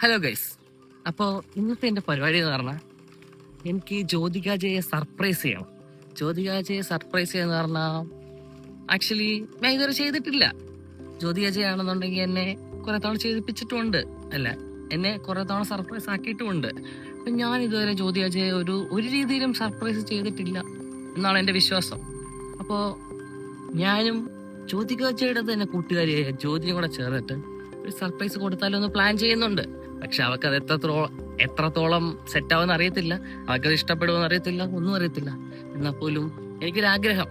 Hello guys, അപ്പോൾ ഇന്നത്തെ എൻ്റെ പരിപാടി എന്ന് പറഞ്ഞാൽ എനിക്ക് ജ്യോതികാജയെ സർപ്രൈസ് ചെയ്യണം. ജ്യോതികാജയെ സർപ്രൈസ് ചെയ്യുന്ന പറഞ്ഞാൽ ആക്ച്വലി ഞാൻ ഇതുവരെ ചെയ്തിട്ടില്ല. ജ്യോതികാജയാണെന്നുണ്ടെങ്കിൽ എന്നെ കുറെ തവണ ചെയ്തിപ്പിച്ചിട്ടുമുണ്ട്, അല്ല എന്നെ കുറെ തവണ സർപ്രൈസ് ആക്കിയിട്ടുമുണ്ട്. അപ്പം ഞാൻ ഇതുവരെ ജ്യോതികാജയെ ഒരു രീതിയിലും സർപ്രൈസ് ചെയ്തിട്ടില്ല എന്നാണ് എൻ്റെ വിശ്വാസം. അപ്പോൾ ഞാനും ജ്യോതികാജയുടെ തന്നെ കൂട്ടുകാരിയായ ജ്യോതിയും കൂടെ ചേർന്നിട്ട് ഒരു സർപ്രൈസ് കൊടുത്താലോ എന്ന് പ്ലാൻ ചെയ്യുന്നുണ്ട്. പക്ഷെ അവൾക്കത് എത്രത്തോളം സെറ്റാവുമെന്ന് അറിയത്തില്ല, അവൾക്കത് ഇഷ്ടപ്പെടുമെന്ന് അറിയത്തില്ല, ഒന്നും അറിയത്തില്ല. എന്നാൽ പോലും എനിക്കൊരാഗ്രഹം,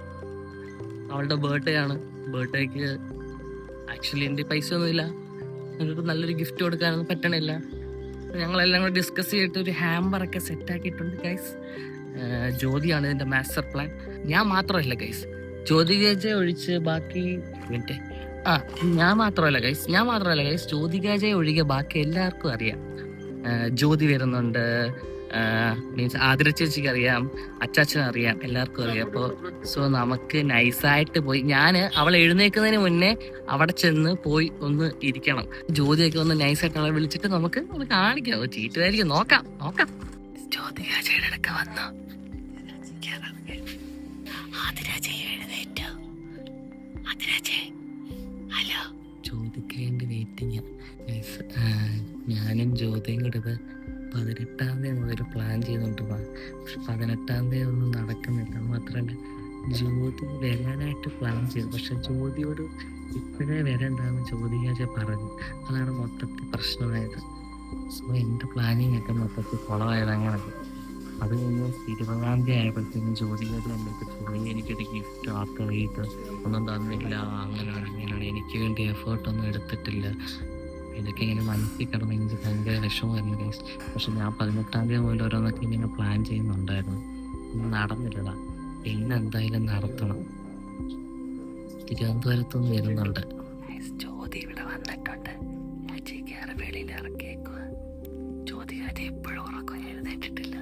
അവളുടെ ബർത്ത്ഡേ ആണ്. ബർത്ത്ഡേക്ക് ആക്ച്വലി എൻ്റെ പൈസ ഒന്നുമില്ല, ഞങ്ങൾക്ക് നല്ലൊരു ഗിഫ്റ്റ് കൊടുക്കാനൊന്നും പറ്റണില്ല. ഞങ്ങളെല്ലാം കൂടെ ഡിസ്കസ് ചെയ്തിട്ട് ഒരു ഹാമ്പറൊക്കെ സെറ്റാക്കിയിട്ടുണ്ട് ഗൈസ്. ജ്യോതിയാണ് ഇതിൻ്റെ മാസ്റ്റർ പ്ലാൻ. ഞാൻ മാത്രമല്ല ഗൈസ്, ജ്യോതികാജ ഒഴിച്ച് ബാക്കി ഞാൻ മാത്രമല്ല ഗൈസ് ജ്യോതികാജയെ ഒഴികെ ബാക്കി എല്ലാവർക്കും അറിയാം. ജ്യോതി വരുന്നുണ്ട്, മീൻസ് ആതിര ചേച്ചിക്ക് അറിയാം, അച്ചാച്ചനറിയാം, എല്ലാവർക്കും അറിയാം. അപ്പോൾ നമുക്ക് നൈസായിട്ട് പോയി അവൾ എഴുന്നേൽക്കുന്നതിന് മുന്നേ അവിടെ ചെന്ന് പോയി ഒന്ന് ഇരിക്കണം. ജ്യോതിയൊക്കെ ഒന്ന് നൈസായിട്ട് അവളെ വിളിച്ചിട്ട് നമുക്ക് കാണിക്കാം. ചീറ്റുകാരിക്കും നോക്കാം. ജ്യോതികാജയുടെ അടുക്ക വന്നു. ഹലോ, ജ്യോതിക്കേണ്ടി വെയിറ്റിംഗ്. ഞാനും ജ്യോതിയും കൂടെ 18-ാം തീയതി മുതൽ പ്ലാൻ ചെയ്തുകൊണ്ടിരുന്നതാണ്. പക്ഷെ 18-ാം തീയതി ഒന്നും നടക്കുന്നില്ല. മാത്രമല്ല ജ്യോതി വരാനായിട്ട് പ്ലാൻ ചെയ്തു, പക്ഷെ ജ്യോതിയോട് ഇപ്പോഴേ വരണ്ടെന്ന് ജ്യോതികാജ പറഞ്ഞു. അതാണ് മൊത്തത്തിൽ പ്രശ്നമായത്. സോ എൻ്റെ പ്ലാനിങ് ഒക്കെ മൊത്തത്തിൽ കുളമായത് അങ്ങനെയൊക്കെ. അത് കഴിഞ്ഞ് 20-ാം തീയതി ആയപ്പോഴത്തേക്കും ജ്യോതികാജ എൻ്റെ പോയി എനിക്കൊരു ഗിഫ്റ്റ് ആയിട്ട് ഒന്നും തന്നില്ല. അങ്ങനെയാണ് എനിക്ക് വേണ്ടി എഫേർട്ടൊന്നും എടുത്തിട്ടില്ല. ഇതൊക്കെ ഇങ്ങനെ മനസ്സിൽ കിടന്ന് എനിക്ക് ഭയങ്കര വിഷമമായിരുന്നു ഗൈസ്. പക്ഷെ ഞാൻ 18-ാം തീയതി മുതൽ ഓരോന്നൊക്കെ ഇങ്ങനെ പ്ലാൻ ചെയ്യുന്നുണ്ടായിരുന്നു. ഒന്നും നടന്നില്ലടാ. പിന്നെ എന്തായാലും നടത്തണം. തിരുവനന്തപുരത്തുനിന്ന് വരുന്നുണ്ട്. ജ്യോതി ഇവിടെ വന്നിട്ടുണ്ട്. വെളിയിൽ ഇറക്കിയേക്കുക. ജ്യോതികാജ എപ്പോഴും ഉറക്കം എഴുന്നേറ്റിട്ടില്ല.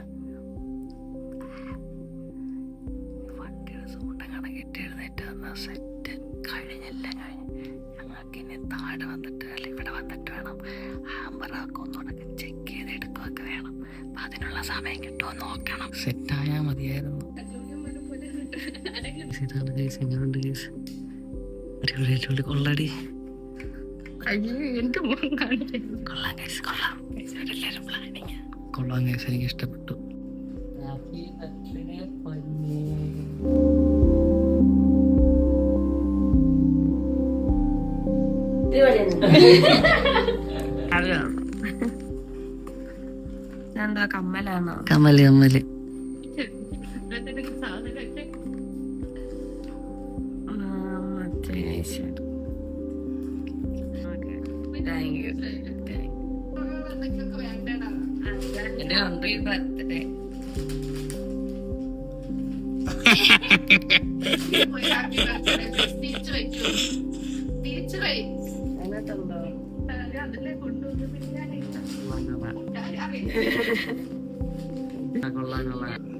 വണ്ടിയുടെ സൗണ്ട് കണക്കിട്ട് എഴുന്നേറ്റ് വന്ന സെറ്റ് കഴിഞ്ഞെല്ലാം കഴിഞ്ഞ് ഞങ്ങൾക്ക് ഇനി താഴെ വന്നിട്ട് അല്ല ഇവിടെ വന്നിട്ട് വേണം ഹാമ്പറൊക്കെ ഒന്നുകൂടെ ചെക്ക് ചെയ്ത് എടുക്കുകയൊക്കെ വേണം. അപ്പം അതിനുള്ള സമയം കിട്ടുമോ നോക്കണം. സെറ്റായാൽ മതിയായിരുന്നു. ഇതാണ് കേസ്, എങ്ങനെയുണ്ട് കേസ്? അടിപൊളി കൊള്ളടി. കൊള്ളാം കേസ്, കൊള്ളാം. എല്ലാവരും പ്ലാനിങ് കൊള്ളാം കേസ്, എനിക്ക് ഇഷ്ടപ്പെട്ടു. എന്താ കമ്മലാണോ? കമ്മല് എന്റെ 100th ബർത്ത്ഡേ. കൊള്ളാം.